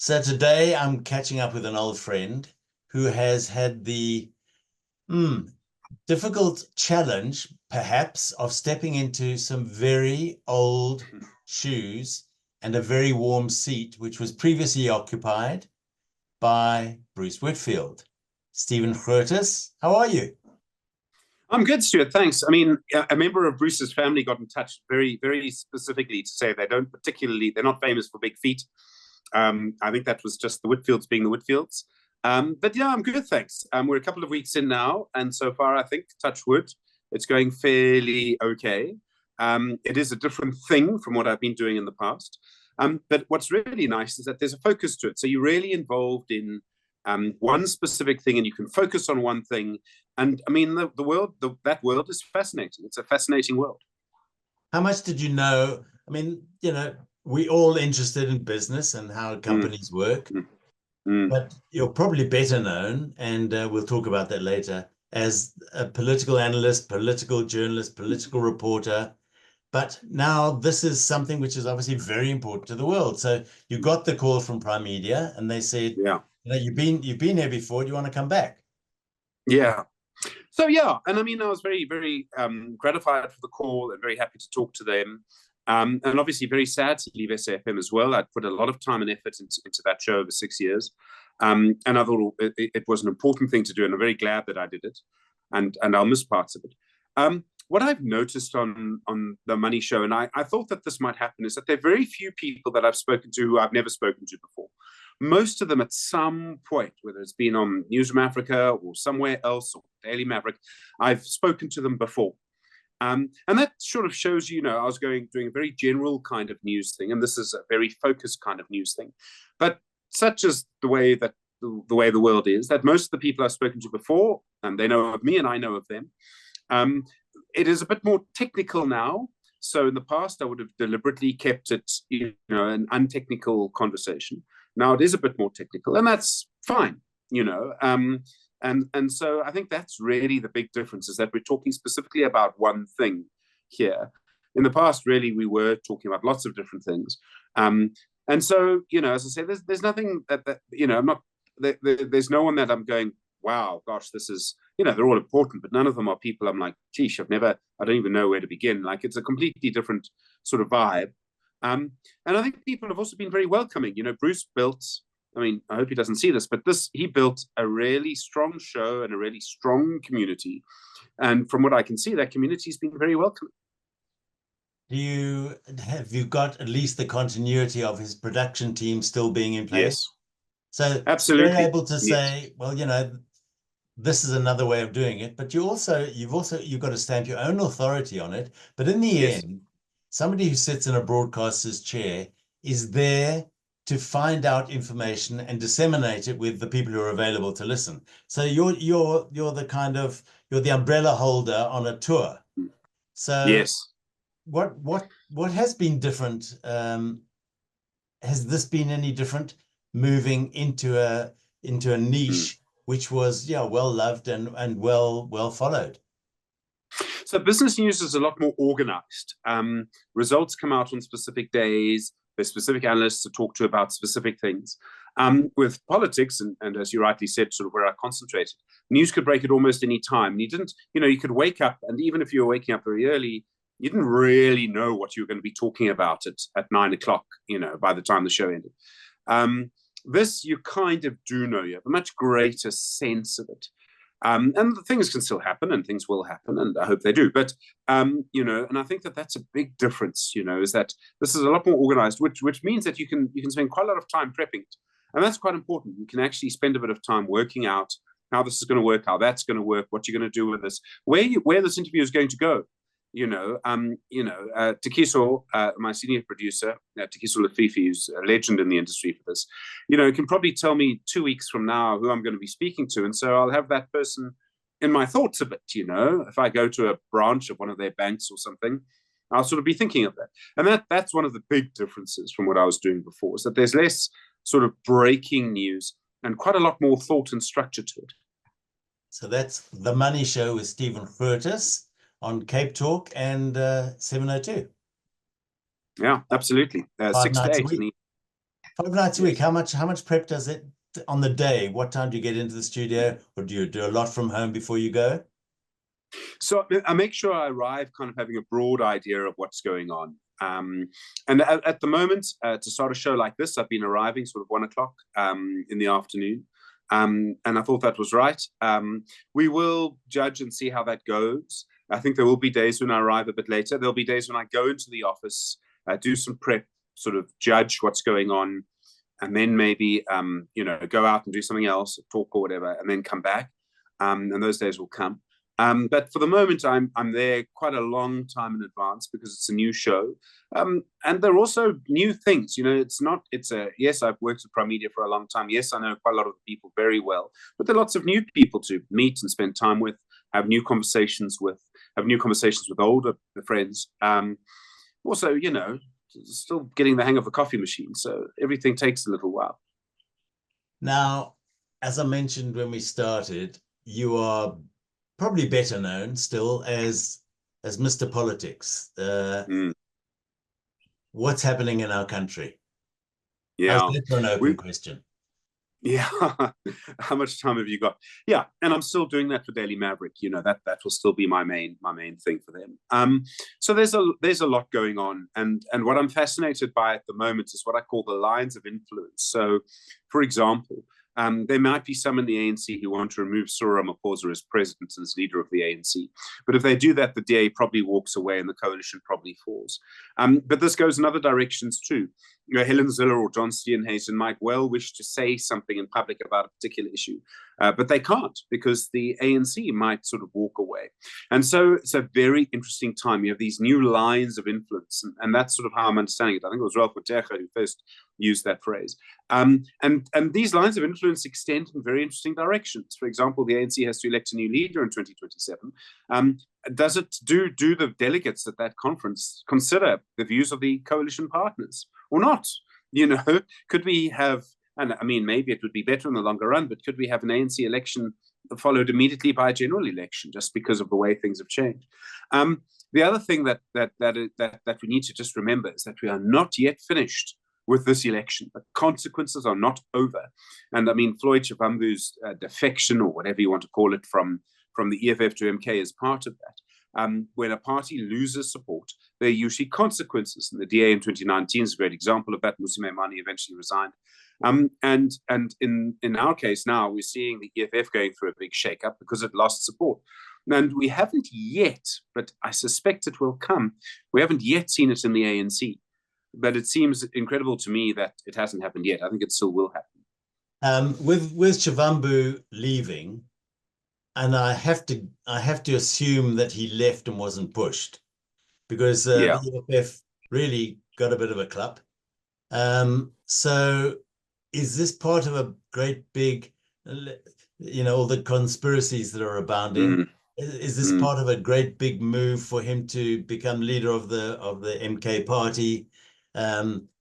So today I'm catching up with an old friend who has had the difficult challenge, perhaps, of stepping into some very old shoes and a very warm seat, which was previously occupied by Bruce Whitfield. Stephen Grootes, how are you? I'm good, Stuart. Thanks. I mean, a member of Bruce's family got in touch very specifically to say they're not famous for big feet. I think that was just the Whitfields being the Whitfields. But yeah, I'm good, thanks. We're a couple of weeks in now, and so far, I think, touch wood, it's going fairly okay. It is a different thing from what I've been doing in the past. But what's really nice is that there's a focus to it. So you're really involved in one specific thing, and you can focus on one thing. And I mean, that world is fascinating. It's a fascinating world. How much did you know? I mean, we all interested in business and how Mm, companies work, mm, mm. but you're probably better known, and we'll talk about that later, as a political analyst, political journalist, political reporter. But now this is something which is obviously very important to the world. So you got the call from Primedia, and they said, Yeah, you've been here before. Do you want to come back? yeah. So yeah, and I mean, I was very gratified for the call and very happy to talk to them. And obviously very sad to leave SAFM as well. I'd put a lot of time and effort into that show over 6 years. And I thought it was an important thing to do, and I'm very glad that I did it. And I'll miss parts of it. What I've noticed on the Money Show, and I thought that this might happen, is that there are very few people that I've spoken to who I've never spoken to before. Most of them at some point, whether it's been on Newsroom Africa or somewhere else or Daily Maverick, I've spoken to them before. And that sort of shows, I was doing a very general kind of news thing, and this is a very focused kind of news thing. But such as the way the world is, that most of the people I've spoken to before, and they know of me and I know of them, it is a bit more technical now. So in the past, I would have deliberately kept it, an untechnical conversation. Now it is a bit more technical, and that's fine, And so I think that's really the big difference, is that we're talking specifically about one thing here. In the past, really, we were talking about lots of different things. And so, as I say, there's nothing that I'm not. There's no one that I'm going, wow, gosh, this is, they're all important, but none of them are people I'm like, geesh, I don't even know where to begin. Like, it's a completely different sort of vibe. And I think people have also been very welcoming. Bruce built, I mean, I hope he doesn't see this, but he built a really strong show and a really strong community. And from what I can see, that community has been very welcoming. Have you got at least the continuity of his production team still being in place? Yes, So they're absolutely. able to Yes. say, well, this is another way of doing it, but you've got to stamp your own authority on it. But in the Yes. end, somebody who sits in a broadcaster's chair is there to find out information and disseminate it with the people who are available to listen. So you're the umbrella holder on a tour. So Yes. what has been different? Has this been any different moving into a Mm. niche which was well loved and well followed? So business news is a lot more organized. Results come out on specific days. There's specific analysts to talk to about specific things. With politics, and as you rightly said, sort of where I concentrated, news could break at almost any time. And you didn't, you could wake up, and even if you were waking up very early, you didn't really know what you were going to be talking about at 9 o'clock, by the time the show ended. This you kind of do know. You have a much greater sense of it. And things can still happen, and things will happen, and I hope they do. But and I think that that's a big difference. Is that this is a lot more organized, which means that you can spend quite a lot of time prepping it, and that's quite important. You can actually spend a bit of time working out how this is going to work, how that's going to work, what you're going to do with this, where this interview is going to go. Takiso, my senior producer, Takiso Lafifi, who's a legend in the industry for this, can probably tell me 2 weeks from now who I'm going to be speaking to. And so I'll have that person in my thoughts a bit, if I go to a branch of one of their banks or something, I'll sort of be thinking of that. And that's one of the big differences from what I was doing before, is that there's less sort of breaking news and quite a lot more thought and structure to it. So that's The Money Show with Stephen Grootes on Cape Talk and 702. Yeah, absolutely. 5 6 to nights a 8. week. 5 nights a week. Yes. How much prep does it on the day? What time do you get into the studio, or do you do a lot from home before you go? So I make sure I arrive kind of having a broad idea of what's going on. And at the moment, to start a show like this, I've been arriving sort of 1 o'clock in the afternoon. And I thought that was right. We will judge and see how that goes. I think there will be days when I arrive a bit later. There'll be days when I go into the office, do some prep, sort of judge what's going on, and then maybe go out and do something else, talk or whatever, and then come back. And those days will come. But for the moment, I'm there quite a long time in advance because it's a new show, and there are also new things. Yes, I've worked at Primedia for a long time. Yes, I know quite a lot of the people very well, but there are lots of new people to meet and spend time with, have new conversations with older friends. Also, still getting the hang of the coffee machine, so everything takes a little while. Now, as I mentioned when we started, you are probably better known still as Mr. Politics. What's happening in our country? Yeah, how's that for an open question? Yeah, how much time have you got? Yeah, and I'm still doing that for Daily Maverick. That will still be my main thing for them. So there's a lot going on, and what I'm fascinated by at the moment is what I call the lines of influence. So, for example, there might be some in the ANC who want to remove Cyril Ramaphosa as president and as leader of the ANC. But if they do that, the DA probably walks away and the coalition probably falls. But this goes in other directions too. Helen Ziller or John Steenhuisen might well wish to say something in public about a particular issue, but they can't because the ANC might sort of walk away. And so it's a very interesting time. You have these new lines of influence, and that's sort of how I'm understanding it. I think it was Ralph Motega who first used that phrase. And these lines of influence extend in very interesting directions. For example, the ANC has to elect a new leader in 2027. Does it do the delegates at that conference consider the views of the coalition partners or not? Could we have, and I mean, maybe it would be better in the longer run, but could we have an ANC election followed immediately by a general election just because of the way things have changed? The other thing that we need to just remember is that we are not yet finished with this election. The consequences are not over. And I mean, Floyd Shivambu's defection, or whatever you want to call it, from the EFF to MK is part of that. When a party loses support, there are usually consequences. And the DA in 2019 is a great example of that. Mmusi Maimane eventually resigned. And in our case now, we're seeing the EFF going through a big shakeup because it lost support. And we haven't yet, but I suspect it will come, we haven't yet seen it in the ANC. But it seems incredible to me that it hasn't happened yet. I think it still will happen. With Shivambu leaving, and I have to assume that he left and wasn't pushed, because the EFF really got a bit of a clap. So is this part of a great big, all the conspiracies that are abounding? Is this part of a great big move for him to become leader of the MK party?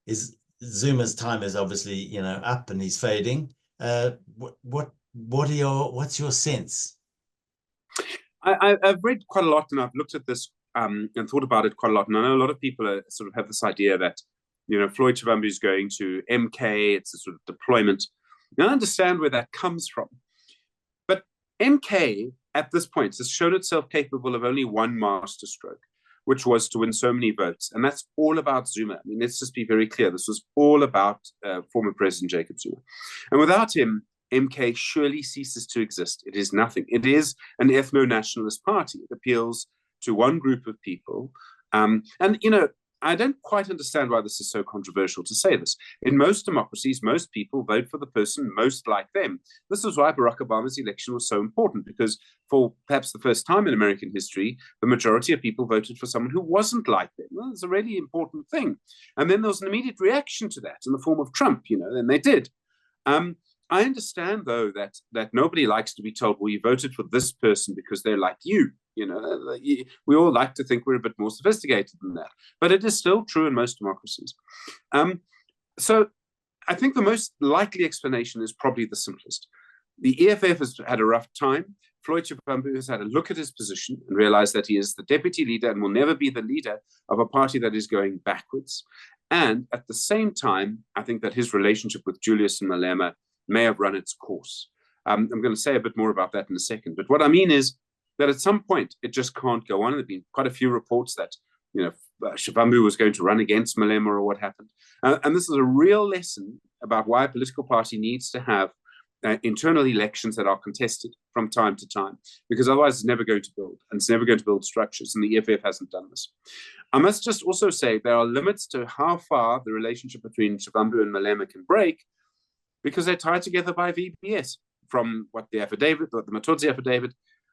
Is Zuma's time is obviously up and he's fading. What's your sense? I've read quite a lot, and I've looked at this and thought about it quite a lot. And I know a lot of people sort of have this idea that Floyd Shivambu is going to MK. It's a sort of deployment. And I understand where that comes from, but MK at this point has shown itself capable of only one masterstroke, which was to win so many votes. And that's all about Zuma. I mean, let's just be very clear. This was all about former President Jacob Zuma. And without him, MK surely ceases to exist. It is nothing. It is an ethno-nationalist party. It appeals to one group of people. I don't quite understand why this is so controversial to say this. In most democracies, most people vote for the person most like them. This is why Barack Obama's election was so important, because for perhaps the first time in American history, the majority of people voted for someone who wasn't like them. Well, it's a really important thing. And then there was an immediate reaction to that in the form of Trump, and they did. I understand, though, that nobody likes to be told, well, you voted for this person because they're like you. We all like to think we're a bit more sophisticated than that. But it is still true in most democracies. So I think the most likely explanation is probably the simplest. The EFF has had a rough time. Floyd Shivambu has had a look at his position and realized that he is the deputy leader and will never be the leader of a party that is going backwards. And at the same time, I think that his relationship with Julius and Malema may have run its course. I'm going to say a bit more about that in a second. But what I mean is that at some point, it just can't go on. There have been quite a few reports that, Shivambu was going to run against Malema or what happened. And this is a real lesson about why a political party needs to have internal elections that are contested from time to time, because otherwise it's never going to build, and it's never going to build structures, and the EFF hasn't done this. I must just also say there are limits to how far the relationship between Shivambu and Malema can break, because they're tied together by VBS. From what the Matodzi affidavit,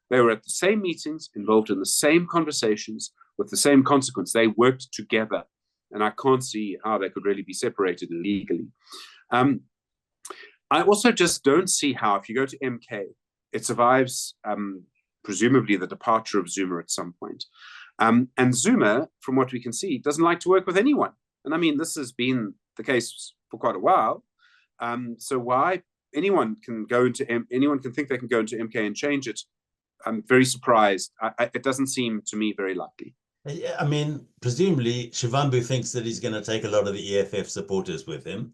they were at the same meetings, involved in the same conversations, with the same consequence. They worked together, and I can't see how they could really be separated legally. I also just don't see how, if you go to MK, it survives presumably the departure of Zuma at some point. And Zuma, from what we can see, doesn't like to work with anyone. And I mean, this has been the case for quite a while. So why anyone can think they can go into MK and change it? I'm very surprised. It doesn't seem to me very likely. I mean, presumably Shivambu thinks that he's going to take a lot of the EFF supporters with him.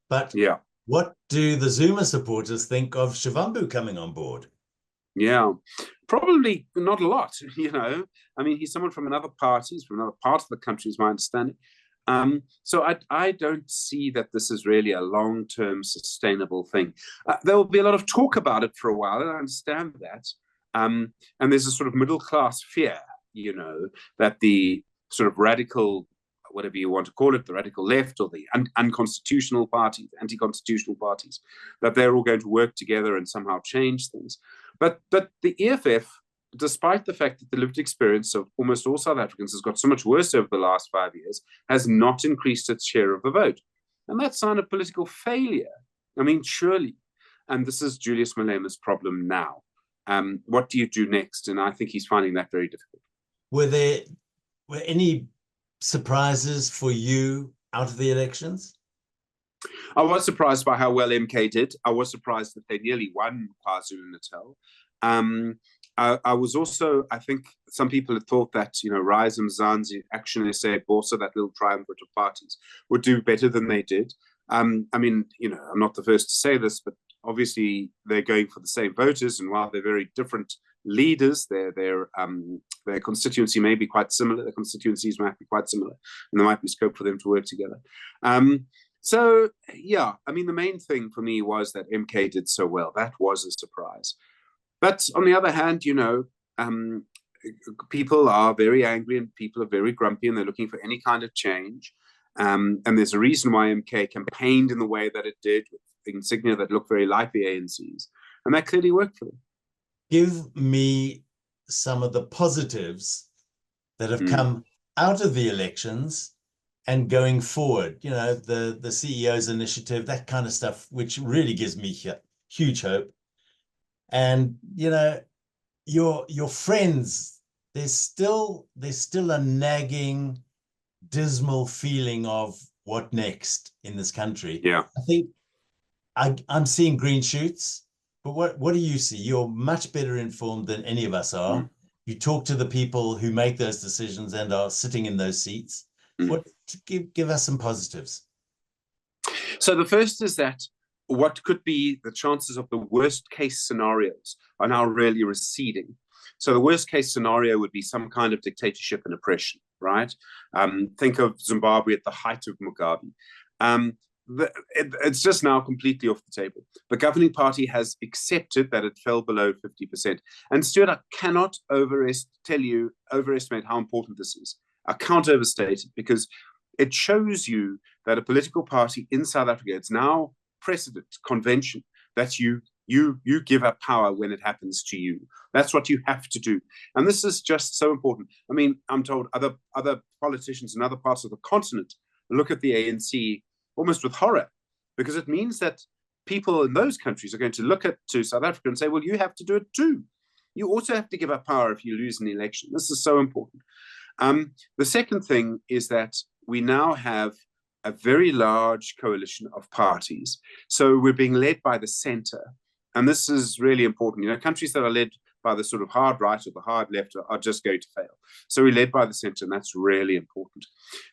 But yeah, what do the Zuma supporters think of Shivambu coming on board? Yeah, probably not a lot, I mean, he's someone from another party, he's from another part of the country, is my understanding. So I don't see that this is really a long-term sustainable thing. There will be a lot of talk about it for a while, and I understand that. And there's a sort of middle-class fear, that the sort of radical, whatever you want to call it, the radical left or the unconstitutional parties, anti-constitutional parties, that they're all going to work together and somehow change things. But the EFF, despite the fact that the lived experience of almost all South Africans has got so much worse over the last 5 years, has not increased its share of the vote. And that's a sign of political failure. I mean, surely. And this is Julius Malema's problem now. What do you do next? And I think he's finding that very difficult. Were any surprises for you out of the elections? I was surprised by how well MK did. I was surprised that they nearly won KwaZulu-Natal. I was also, I think some people had thought that, Rise Mzansi, Action SA, also that little triumvirate of parties, would do better than they did. I mean, I'm not the first to say this, but obviously they're going for the same voters, and while they're very different leaders, their constituency may be quite similar, their constituencies might be quite similar, and there might be scope for them to work together. So, yeah, I mean, the main thing for me was that MK did so well. That was a surprise. But on the other hand, people are very angry and people are very grumpy, and they're looking for any kind of change. And there's a reason why MK campaigned in the way that it did, with insignia that looked very like the ANC's. And that clearly worked for them. Give me some of the positives that have come out of the elections and going forward, the CEO's initiative, that kind of stuff, which really gives me huge hope. And, your friends, there's still a nagging, dismal feeling of what next in this country. Yeah. I think I'm seeing green shoots, but what do you see? You're much better informed than any of us are. You talk to the people who make those decisions and are sitting in those seats. Give us some positives. So the first is that what could be the chances of the worst case scenarios are now really receding. So the worst case scenario would be some kind of dictatorship and oppression, right? Think of Zimbabwe at the height of Mugabe. It's just now completely off the table. The governing party has accepted that it fell below 50%. And Stuart, I cannot overestimate how important this is. I can't overstate it, because it shows you that a political party in South Africa, it's now precedent, convention, that you give up power when it happens to you. That's what you have to do. And this is just so important. I mean, I'm told other politicians in other parts of the continent look at the ANC almost with horror, because it means that people in those countries are going to look to South Africa and say, well, you have to do it too. You also have to give up power if you lose an election. This is so important. The second thing is that we now have a very large coalition of parties. So we're being led by the center. And this is really important. Countries that are led by the sort of hard right or the hard left are just going to fail. So we're led by the center, and that's really important.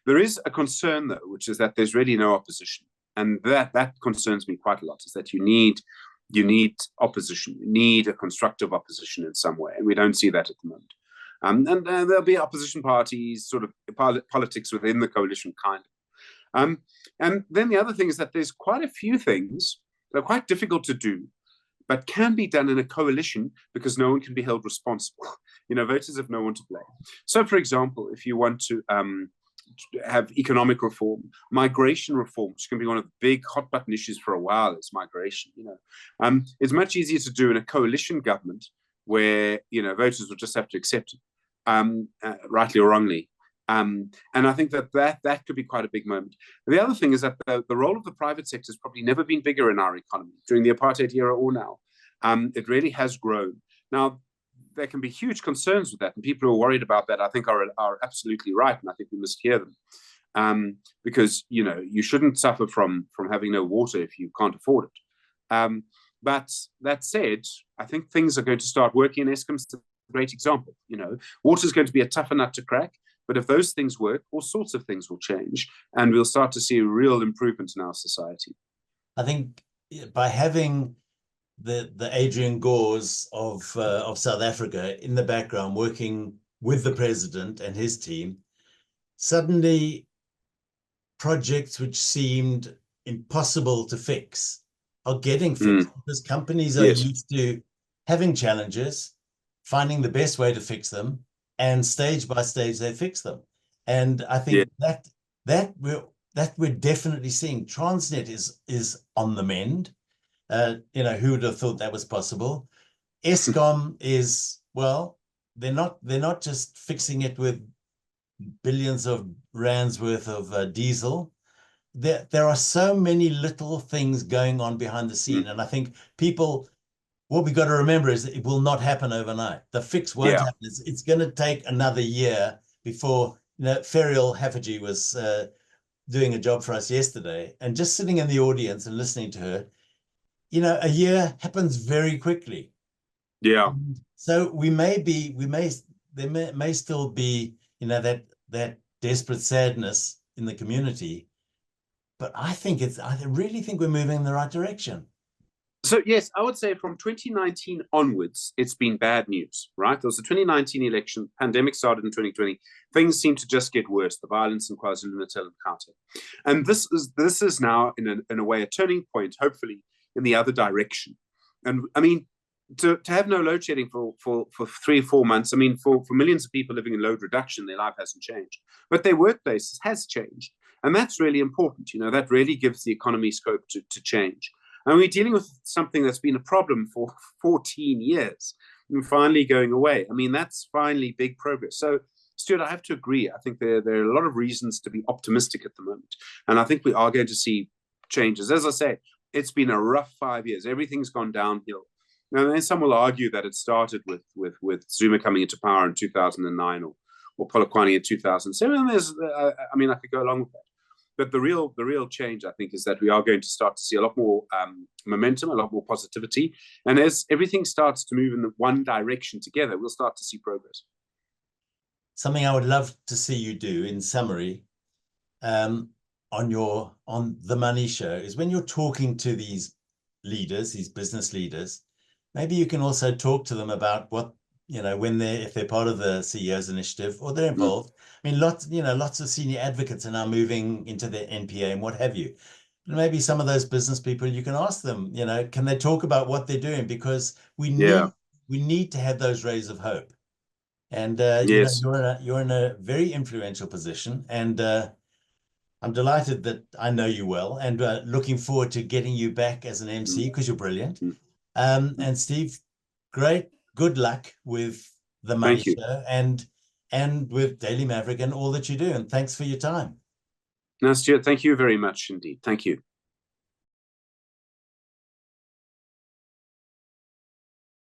There is a concern, though, which is that there's really no opposition. And that concerns me quite a lot, is that you need opposition. You need a constructive opposition in some way, and we don't see that at the moment. And there'll be opposition parties, sort of politics within the coalition, kind of. And then the other thing is that there's quite a few things that are quite difficult to do, but can be done in a coalition because no one can be held responsible. Voters have no one to blame. So, for example, if you want to have economic reform, migration reform, which can be one of the big hot button issues for a while, is migration. It's much easier to do in a coalition government where voters will just have to accept it, rightly or wrongly. And I think that could be quite a big moment. The other thing is that the role of the private sector has probably never been bigger in our economy during the apartheid era or now. It really has grown. Now, there can be huge concerns with that, and people who are worried about that, I think, are absolutely right, and I think we must hear them, because you shouldn't suffer from having no water if you can't afford it. But that said, I think things are going to start working, and Eskom's a great example. Water is going to be a tougher nut to crack, but if those things work, all sorts of things will change, and we'll start to see a real improvement in our society. I think by having the Adrian Gores of South Africa in the background working with the president and his team, suddenly projects which seemed impossible to fix are getting fixed because companies are used to having challenges, finding the best way to fix them, and stage by stage they fix them. And I think that we're definitely seeing. Transnet is on the mend. Who would have thought that was possible? Eskom is, well, they're not just fixing it with billions of rands worth of diesel. There are so many little things going on behind the scene, and I think what we got to remember is that it will not happen overnight. The fix won't happen. It's going to take another year before. Ferial Haffajee was doing a job for us yesterday, and just sitting in the audience and listening to her. A year happens very quickly. Yeah. So there may still be, that desperate sadness in the community, but I really think we're moving in the right direction. So yes, I would say from 2019 onwards, it's been bad news, right? There was the 2019 election, pandemic started in 2020. Things seem to just get worse, the violence in KwaZulu-Natal and Gauteng. And this is now, in a way, a turning point, hopefully, in the other direction. And I mean, to have no load shedding for 3 or 4 months, I mean, for millions of people living in load reduction, their life hasn't changed, but their workplaces has changed. And that's really important. That really gives the economy scope to change. And we're dealing with something that's been a problem for 14 years and finally going away. I mean, that's finally big progress. So, Stuart, I have to agree. I think there are a lot of reasons to be optimistic at the moment. And I think we are going to see changes. As I say, it's been a rough 5 years. Everything's gone downhill. Now, then some will argue that it started with Zuma coming into power in 2009 or Polokwane in 2007. I could go along with that. But the real change, I think, is that we are going to start to see a lot more momentum, a lot more positivity. And as everything starts to move in the one direction together, we'll start to see progress. Something I would love to see you do, in summary, on the Money Show, is when you're talking to these leaders, these business leaders, maybe you can also talk to them about what, if they're part of the CEO's initiative or they're involved. I mean, lots of senior advocates are now moving into the NPA and what have you. Maybe some of those business people, you can ask them, can they talk about what they're doing? Because we need to have those rays of hope. And you're in a very influential position, and I'm delighted that I know you well, and looking forward to getting you back as an MC because you're brilliant. And Steve, good luck with the Money Show and with Daily Maverick and all that you do. And thanks for your time. No, Stuart, thank you very much indeed. Thank you.